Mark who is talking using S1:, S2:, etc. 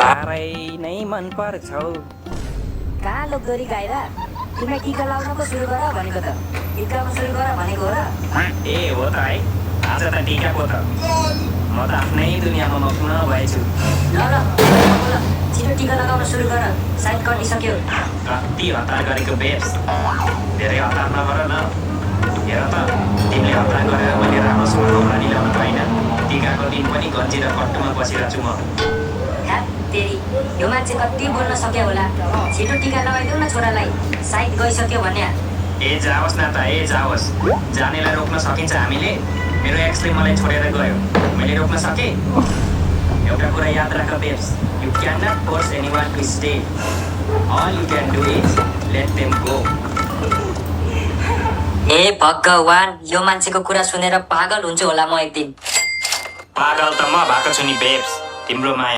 S1: साह्रै नै मन पर्छौ।
S2: कहाँ लोकदोरी गाइरा तिमीलाई टिका लाउनको सुरु गर भनेको त टिकामा सुरु गर भनेको हो र
S1: ए हो त है, आज त टिकाको त म त आफ्नै दुनियाँमा मग्न भएछु।
S2: ल ल ल छिटो टिका लगाउन सुरु गर सायद कटिसक्यो।
S1: कति हतार गरेको बेब्स, धेरै हतार नगर न। हेर त, तिमीले हतार गरेर मैले राम्रोसँग कपडा ल्याउन पाइनँ। टिकाको दिन पनि गन्जी र कट्टुमा बसिरहेको छु म।
S2: ह्याप तेरी यो मान्छे कति बोल्न सक्यो होला। छिटो टिका लगाइदेऊ न छोरालाई सायद गइसक्यो भन्या।
S1: ए जाओस् न त, ए जाओस्। जानेलाई रोक्न सकिन्छ हामीले? मेरो एक्सले मलाई छोडेर गयो, मैले रोक्न सकेँ? एउटा कुरा याद राख babes, you can not force anyone to stay. All you can do is let them go.
S2: ए भगवान, यो मान्छेको कुरा सुनेर पागल हुन्छु होला म एक दिन।
S1: पागल त म भएको छु नि बेब्स, तिम्रो माया